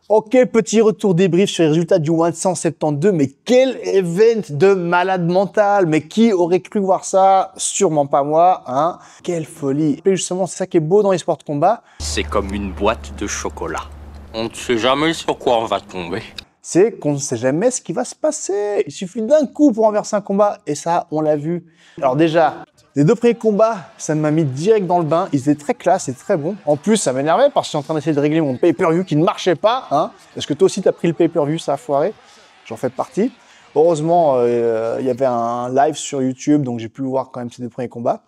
Ok, petit retour débrief sur les résultats du One 172, mais quel event de malade mental. Mais qui aurait cru voir ça? Sûrement pas moi, hein. Quelle folie. Et justement, c'est ça qui est beau dans les sports de combat. C'est comme une boîte de chocolat. On ne sait jamais sur quoi on va tomber. C'est qu'on ne sait jamais ce qui va se passer. Il suffit d'un coup pour renverser un combat, et ça, on l'a vu. Alors déjà, les 2 premiers combats, ça m'a mis direct dans le bain. Ils étaient très classe et très bons. En plus, ça m'énervait parce que je suis en train d'essayer de régler mon pay-per-view qui ne marchait pas. Hein. Est-ce que toi aussi, tu as pris le pay-per-view, ça a foiré? J'en fais partie. Heureusement, il y avait un live sur YouTube, donc j'ai pu voir quand même ces 2 premiers combats.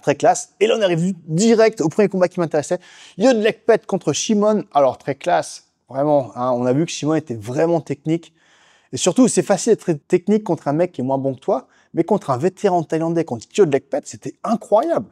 Très classe. Et là, on arrive direct au premier combat qui m'intéressait. Yodlekpet contre Shimon. Alors, très classe. Vraiment, hein, on a vu que Shimon était vraiment technique. Et surtout, c'est facile d'être technique contre un mec qui est moins bon que toi, mais contre un vétéran thaïlandais, contre Yodlekpet, c'était incroyable.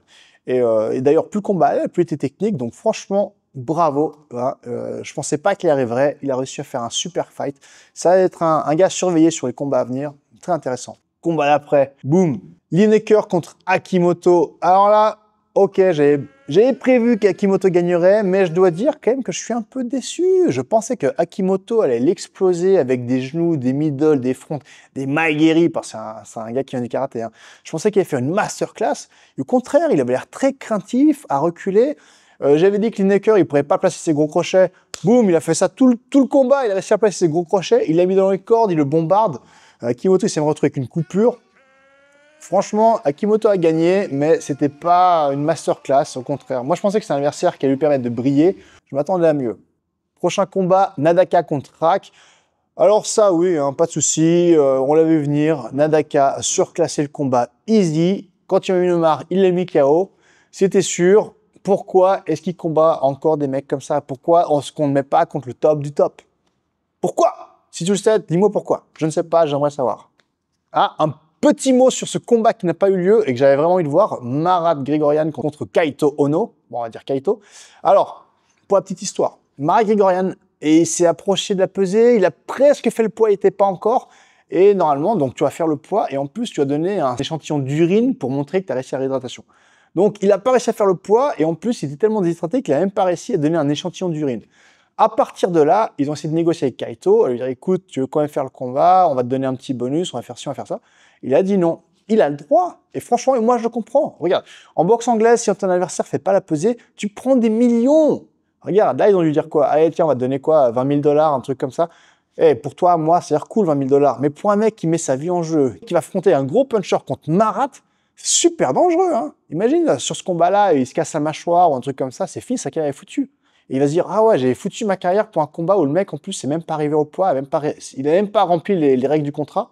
Et d'ailleurs, plus le combat allait, plus il était technique. Donc franchement, bravo. Hein, je pensais pas qu'il y arriverait. Il a réussi à faire un super fight. Ça va être un gars surveillé sur les combats à venir. Très intéressant. Combat d'après, boum. Lineker contre Akimoto. Alors là, ok, j'avais prévu qu'Akimoto gagnerait, mais je dois dire quand même que je suis un peu déçu. Je pensais que Akimoto allait l'exploser avec des genoux, des middle, des fronts, des maigiri, parce que c'est un gars qui vient du karaté. Hein. Je pensais qu'il allait faire une masterclass. Au contraire, il avait l'air très craintif, à reculer. J'avais dit que Lineker, il pourrait pas placer ses gros crochets. Boum, il a fait ça tout le combat. Il a réussi à placer ses gros crochets. Il l'a mis dans les cordes, il le bombarde. Akimoto, il s'est retrouvé avec une coupure. Franchement, Akimoto a gagné, mais c'était pas une masterclass, au contraire. Moi, je pensais que c'était un adversaire qui allait lui permettre de briller. Je m'attendais à mieux. Prochain combat, Nadaka contre Rak. Alors ça, oui, hein, pas de souci. On l'a vu venir. Nadaka a surclassé le combat easy. Quand il y a eu une marre, il l'a mis KO. C'était sûr. Pourquoi est-ce qu'il combat encore des mecs comme ça? Pourquoi est-ce qu'on ne met pas contre le top du top? Pourquoi? Si tu le sais, dis-moi pourquoi. Je ne sais pas, j'aimerais savoir. Ah, un petit mot sur ce combat qui n'a pas eu lieu et que j'avais vraiment envie de voir. Marat Grigorian contre Kaito Ono. Bon, on va dire Kaito. Alors, pour la petite histoire, Marat Grigorian s'est approché de la pesée. Il a presque fait le poids, il n'était pas encore. Et normalement, donc tu vas faire le poids et en plus, tu vas donner un échantillon d'urine pour montrer que tu as réussi à la réhydratation. Donc, il n'a pas réussi à faire le poids et en plus, il était tellement déshydraté qu'il n'a même pas réussi à donner un échantillon d'urine. À partir de là, ils ont essayé de négocier avec Kaito, à lui dire, écoute, tu veux quand même faire le combat, on va te donner un petit bonus, on va faire ci, on va faire ça. Il a dit non. Il a le droit. Et franchement, moi, je le comprends. Regarde, en boxe anglaise, si ton adversaire fait pas la pesée, tu prends des millions. Regarde, là, ils ont dû dire quoi? Allez, tiens, on va te donner quoi? 20 000 $, un truc comme ça. Eh, pour toi, moi, c'est l'air cool, 20 000 $. Mais pour un mec qui met sa vie en jeu, qui va affronter un gros puncher contre Marat, c'est super dangereux, hein. Imagine, sur ce combat-là, il se casse sa mâchoire ou un truc comme ça, c'est fini, sa carrière est foutue. Et il va se dire, ah ouais, j'ai foutu ma carrière pour un combat où le mec, en plus, c'est même pas arrivé au poids, il n'a même pas rempli les règles du contrat.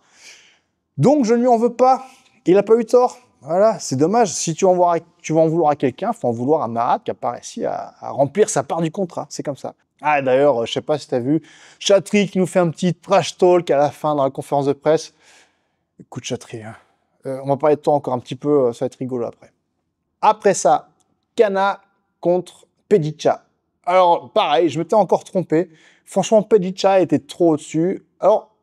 Donc, je ne lui en veux pas. Il n'a pas eu tort. Voilà, c'est dommage. Si tu vas en vouloir à quelqu'un, il faut en vouloir à Marat qui n'a pas réussi à remplir sa part du contrat. C'est comme ça. Ah, d'ailleurs, je sais pas si tu as vu, Chatri qui nous fait un petit trash talk à la fin dans la conférence de presse. Écoute, Chatri, hein. On va parler de toi encore un petit peu, ça va être rigolo après. Après ça, Kana contre Pedica. Alors, pareil, je m'étais encore trompé. Franchement, Pedica était trop au-dessus. Alors,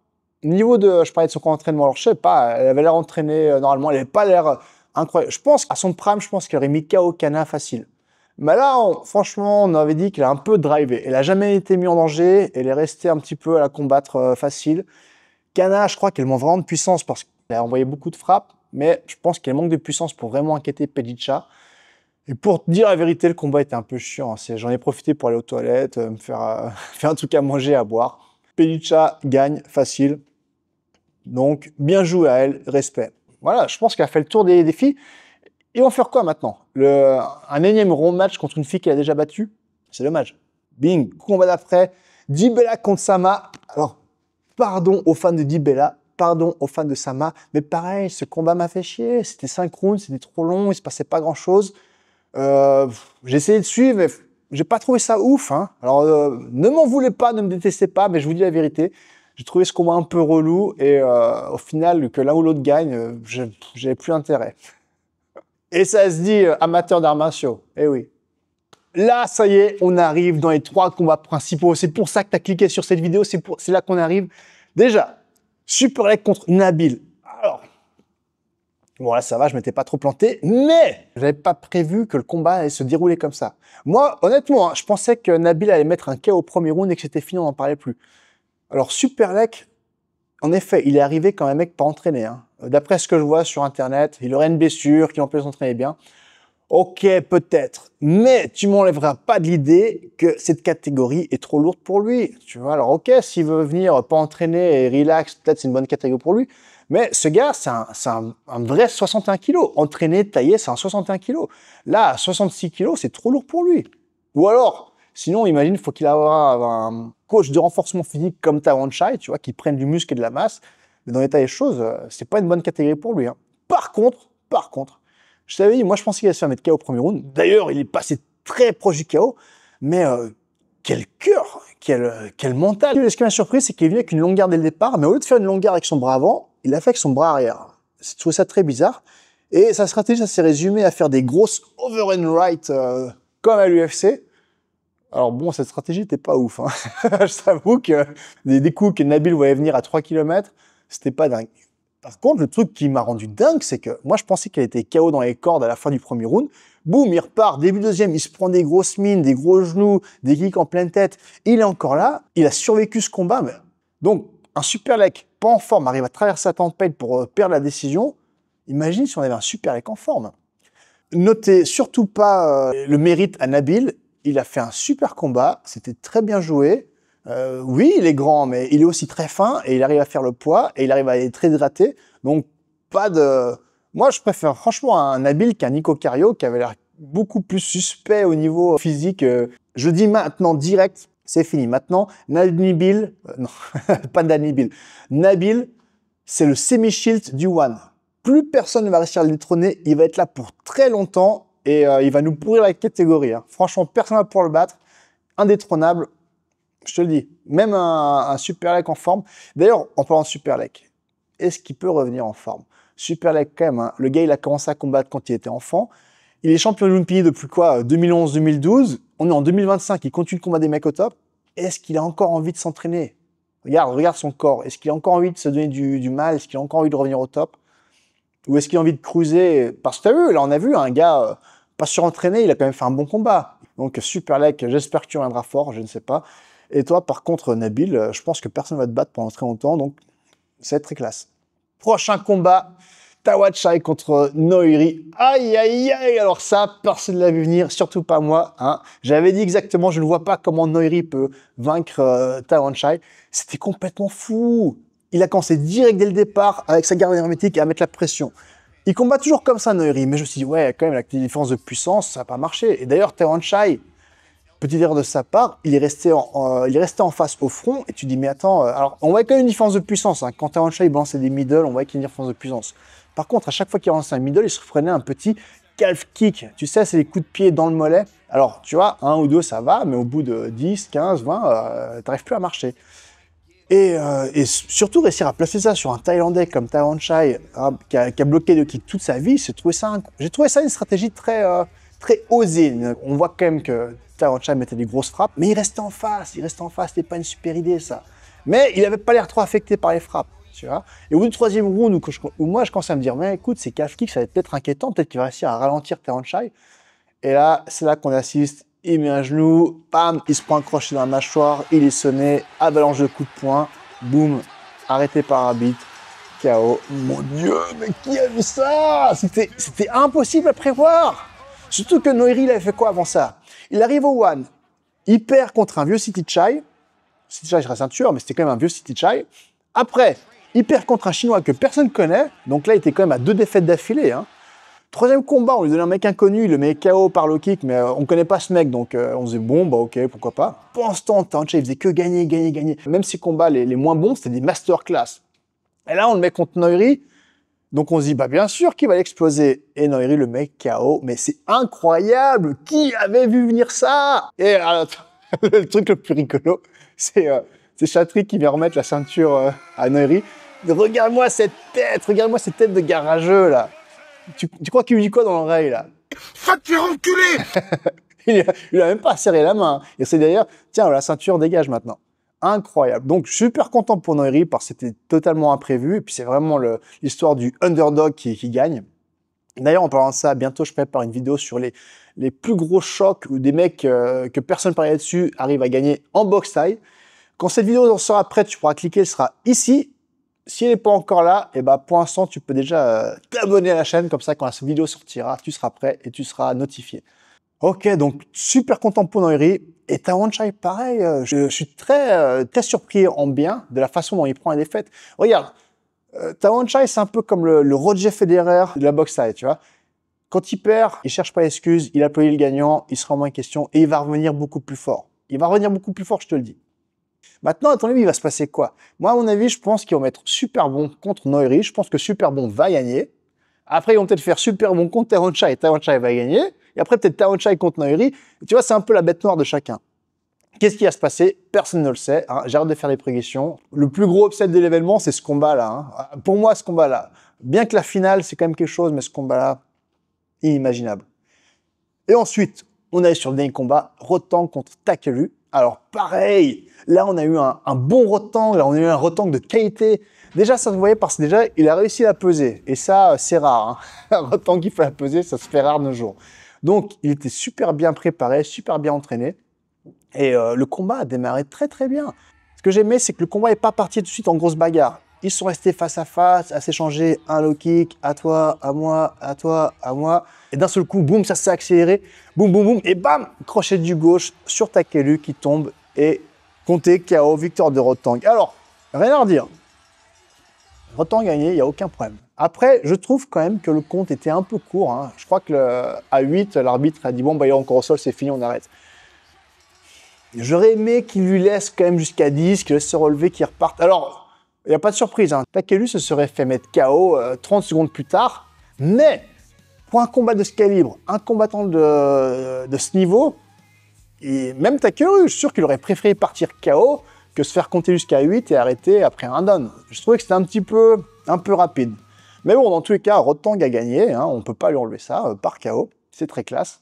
niveau de... Je parlais de son entraînement. Alors, je sais pas, elle avait l'air entraînée normalement. Elle n'avait pas l'air incroyable. Je pense, à son prime, je pense qu'elle aurait mis KO Kana facile. Mais là, franchement, on avait dit qu'elle a un peu drivé. Elle n'a jamais été mise en danger. Elle est restée un petit peu à la combattre facile. Kana, je crois qu'elle manque vraiment de puissance parce qu'elle a envoyé beaucoup de frappes. Mais je pense qu'elle manque de puissance pour vraiment inquiéter Pedica. Et pour te dire la vérité, le combat était un peu chiant. J'en ai profité pour aller aux toilettes, me faire un truc à manger, à boire. Pedica gagne facile. Donc, bien joué à elle, respect. Voilà, je pense qu'elle a fait le tour des défis. Et on va faire quoi maintenant? Un énième match contre une fille qu'elle a déjà battue? C'est dommage. Bing, combat d'après. Dibella contre Sama. Alors, pardon aux fans de Dibella, pardon aux fans de Sama, mais pareil, ce combat m'a fait chier. C'était 5 rounds, c'était trop long, il se passait pas grand-chose. J'ai essayé de suivre, mais j'ai pas trouvé ça ouf. Hein. Alors, ne m'en voulez pas, ne me détestez pas, mais je vous dis la vérité. J'ai trouvé ce combat un peu relou et au final, que l'un ou l'autre gagne, j'avais plus intérêt. Et ça se dit amateur d'arts martiaux. Eh oui. Là, ça y est, on arrive dans les 3 combats principaux. C'est pour ça que tu as cliqué sur cette vidéo. C'est là qu'on arrive. Déjà, Super Leg contre Nabil. Alors, Bon, là, ça va, je m'étais pas trop planté, mais j'avais pas prévu que le combat allait se dérouler comme ça. Moi, honnêtement, hein, je pensais que Nabil allait mettre un KO au premier round et que c'était fini, on n'en parlait plus. Alors, Superlek, en effet, il est arrivé comme un mec pas entraîné. Hein. D'après ce que je vois sur Internet, il aurait une blessure qui l'empêche d'entraîner bien. Ok, peut-être, mais tu m'enlèveras pas de l'idée que cette catégorie est trop lourde pour lui. Tu vois, alors ok, s'il veut venir pas entraîner et relax, peut-être c'est une bonne catégorie pour lui. Mais ce gars, c'est un vrai 61 kilos. Entraîné, taillé, c'est un 61 kilos. Là, à 66 kilos, c'est trop lourd pour lui. Ou alors, sinon, imagine, faut qu'il ait un coach de renforcement physique comme Tawanchai, tu vois, qui prenne du muscle et de la masse. Mais dans l'état des choses, c'est pas une bonne catégorie pour lui. Hein. Par contre, je t'avais dit, moi, je pensais qu'il allait se faire mettre KO au premier round. D'ailleurs, il est passé très proche du KO. Mais quel cœur, quel mental. Ce qui m'a surpris, c'est qu'il est venu avec une longue garde dès le départ, mais au lieu de faire une longue garde avec son bras avant, il l'a fait avec son bras arrière. J'ai trouvé ça très bizarre. Et sa stratégie, ça s'est résumé à faire des grosses over and right comme à l'UFC. Alors bon, cette stratégie n'était pas ouf. Hein. Je t'avoue que des coups que Nabil voyait venir à 3 km, c'était pas dingue. Par contre, le truc qui m'a rendu dingue, c'est que moi, je pensais qu'elle était KO dans les cordes à la fin du premier round. Boum, il repart, début deuxième, il se prend des grosses mines, des gros genoux, des kicks en pleine tête. Il est encore là, il a survécu ce combat. Mais... Donc, un Superlek pas en forme arrive à traverser la tempête pour perdre la décision. Imagine si on avait un Superlek en forme. Notez surtout pas le mérite à Nabil. Il a fait un super combat, c'était très bien joué. Oui, il est grand, mais il est aussi très fin et il arrive à faire le poids et il arrive à être très hydraté. Donc, pas de... Moi, je préfère franchement un Nabil qu'un Nico Cario qui avait l'air beaucoup plus suspect au niveau physique. Je dis maintenant direct, c'est fini. Maintenant, Nabil, non, pas Nabil. Nabil, c'est le semi-shield du One. Plus personne ne va réussir à le détrôner. Il va être là pour très longtemps et il va nous pourrir la catégorie. Hein. Franchement, personne ne va pouvoir le battre. Indétrônable. Je te le dis, même un Superlek en forme. D'ailleurs, en parlant de Superlek, est-ce qu'il peut revenir en forme? Superlek quand même, hein, le gars il a commencé à combattre quand il était enfant. Il est champion olympique depuis quoi? 2011-2012. On est en 2025, il continue de combattre des mecs au top. Est-ce qu'il a encore envie de s'entraîner? Regarde son corps. Est-ce qu'il a encore envie de se donner du mal? Est-ce qu'il a encore envie de revenir au top? Ou est-ce qu'il a envie de cruiser? Parce que t'as vu, là on a vu un gars pas surentraîné, il a quand même fait un bon combat. Donc Superlek, j'espère que tu reviendras fort, je ne sais pas. Et toi, par contre, Nabil, je pense que personne ne va te battre pendant très longtemps, donc ça va être très classe. Prochain combat, Tawanchai contre Noiri. Aïe, aïe, aïe, alors ça, personne ne l'a vu venir, surtout pas moi. Hein. J'avais dit exactement, je ne vois pas comment Noiri peut vaincre Tawanchai. C'était complètement fou. Il a commencé direct dès le départ, avec sa garde hermétique, à mettre la pression. Il combat toujours comme ça, Noiri, mais je me suis dit, ouais, quand même, avec les différences de puissance, ça n'a pas marché. Et d'ailleurs, Tawanchai, petite erreur de sa part, il est resté en face au front, et tu dis, mais attends, alors, on voit quand même une différence de puissance, hein. Quand Tawanchai balançait des middle, on voit qu'il y a une différence de puissance. Par contre, à chaque fois qu'il lançait un middle, il se prenait un petit calf kick. Tu sais, c'est les coups de pied dans le mollet. Alors, tu vois, un ou deux, ça va, mais au bout de 10, 15, 20, t'arrives plus à marcher. Et surtout, réussir à placer ça sur un Thaïlandais comme Tawanchai, hein, qui a bloqué de kick toute sa vie, j'ai trouvé ça une stratégie très osée. On voit quand même que Tawanchai mettait des grosses frappes, mais il restait en face, c'était pas une super idée ça. Mais il avait pas l'air trop affecté par les frappes, tu vois. Et au bout du troisième round, où moi je commençais à me dire, mais écoute, ces calf kicks, ça va être peut-être inquiétant, peut-être qu'il va réussir à ralentir Tawanchai. Et là, c'est là qu'on assiste, il met un genou, bam, il se prend un crochet dans la mâchoire, il est sonné, avalanche de coups de poing, boum, arrêté par arbitre, KO. Mon Dieu, mais qui a vu ça? C'était impossible à prévoir. Surtout que Noiri, il avait fait quoi avant ça? Il arrive au One, il perd contre un vieux City Chai. City Chai serait ceinture, mais c'était quand même un vieux City Chai. Après, il perd contre un Chinois que personne ne connaît, donc là, il était quand même à 2 défaites d'affilée. Hein. Troisième combat, on lui donne un mec inconnu, il le met KO par le kick, mais on connaît pas ce mec, donc on se dit bon, bah ok, pourquoi pas. Pendant ce temps, Tawanchai, il faisait que gagner. Même ces combats les moins bons, c'était des masterclass. Et là, on le met contre Noiri, donc on se dit, bah bien sûr qu'il va l'exploser. Et Noiri, le mec KO, mais c'est incroyable. Qui avait vu venir ça? Et le truc le plus rigolo, c'est Chatri qui vient remettre la ceinture à Noiri. Regarde-moi cette tête de garageux là. Tu crois qu'il lui dit quoi dans l'oreille, là? Va te faire enculer! il a même pas serré la main. Et c'est d'ailleurs, tiens, la ceinture dégage maintenant. Incroyable. Donc, je suis super content pour Noiri parce que c'était totalement imprévu. Et puis, c'est vraiment l'histoire du underdog qui gagne. D'ailleurs, en parlant de ça, bientôt je prépare une vidéo sur les plus gros chocs où des mecs que personne ne pariait dessus arrivent à gagner en boxe taille. Quand cette vidéo sera prête, tu pourras cliquer, elle sera ici. Si elle n'est pas encore là, et bah pour l'instant, tu peux déjà t'abonner à la chaîne. Comme ça, quand la vidéo sortira, tu seras prêt et tu seras notifié. Ok, donc super content pour Noiri. Et Tawanchai, pareil, je suis très surpris en bien de la façon dont il prend les défaites. Regarde, Tawanchai, c'est un peu comme le Roger Federer de la boxe taille, tu vois. Quand il perd, il cherche pas d'excuses, il applaudit le gagnant, il se remet en question et il va revenir beaucoup plus fort. Il va revenir beaucoup plus fort, je te le dis. Maintenant, à ton avis, il va se passer quoi? Moi, à mon avis, je pense qu'ils vont mettre super bon contre Noiri. Je pense que super bon va gagner. Après, ils vont peut-être faire super bon contre Tawanchai et Tawanchai va gagner. Et après, peut-être Tawanchai contre Noiri. Tu vois, c'est un peu la bête noire de chacun. Qu'est-ce qui va se passer? Personne ne le sait. Hein. J'arrête de faire des prédictions. Le plus gros upset de l'événement, c'est ce combat-là. Hein. Pour moi, ce combat-là, bien que la finale, c'est quand même quelque chose, mais ce combat-là, inimaginable. Et ensuite, on est sur le dernier combat, Rotang contre Takeru. Alors pareil, là on a eu un bon Rotang, là on a eu un Rotang de qualité. Déjà ça se voyait parce que déjà il a réussi à peser. Et ça c'est rare, hein. Un Rotang qui fait la peser, ça se fait rare de nos jours. Donc il était super bien préparé, super bien entraîné. Et le combat a démarré très très bien. Ce que j'aimais, c'est que le combat n'est pas parti tout de suite en grosse bagarre. Ils sont restés face à face, à s'échanger un low kick, à toi, à moi, à toi, à moi. Et d'un seul coup, boum, ça s'est accéléré. Boum, boum, boum. Et bam, crochet du gauche sur Takeru qui tombe et compté KO, victoire de Rotang. Alors, rien à redire. Rotang gagné, il n'y a aucun problème. Après, je trouve quand même que le compte était un peu court. Hein. Je crois que à 8, l'arbitre a dit bon, bah, il est encore au sol, c'est fini, on arrête. J'aurais aimé qu'il lui laisse quand même jusqu'à 10, qu'il laisse se relever, qu'il reparte. Alors, il n'y a pas de surprise, hein. Takeru se serait fait mettre KO 30 secondes plus tard. Mais, pour un combat de ce calibre, un combattant de ce niveau, et même Takeru, je suis sûr qu'il aurait préféré partir KO que se faire compter jusqu'à 8 et arrêter après un down. Je trouvais que c'était un peu rapide. Mais bon, dans tous les cas, Rotang a gagné, hein, on ne peut pas lui enlever ça, par KO. C'est très classe.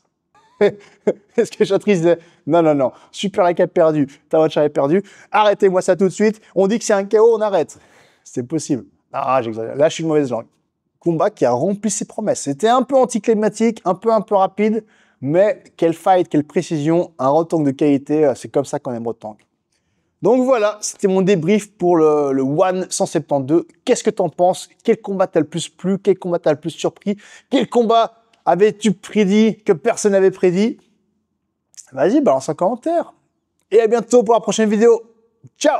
Est-ce que Chatrice disait non, non, non, Super Like a perdu, Tawanchai a perdu, arrêtez-moi ça tout de suite, on dit que c'est un KO, on arrête. C'est possible. Ah, j'exagère, là je suis une mauvaise langue. Combat qui a rempli ses promesses. C'était un peu anticlimatique, un peu rapide, mais quelle fight, quelle précision, un Rotang de qualité, c'est comme ça qu'on aime Rotang. Donc voilà, c'était mon débrief pour le One 172. Qu'est-ce que t'en penses? Quel combat t'a le plus plu? Quel combat t'a le plus surpris? Quel combat avais-tu prédit que personne n'avait prédit? Vas-y, balance un commentaire. Et à bientôt pour la prochaine vidéo. Ciao!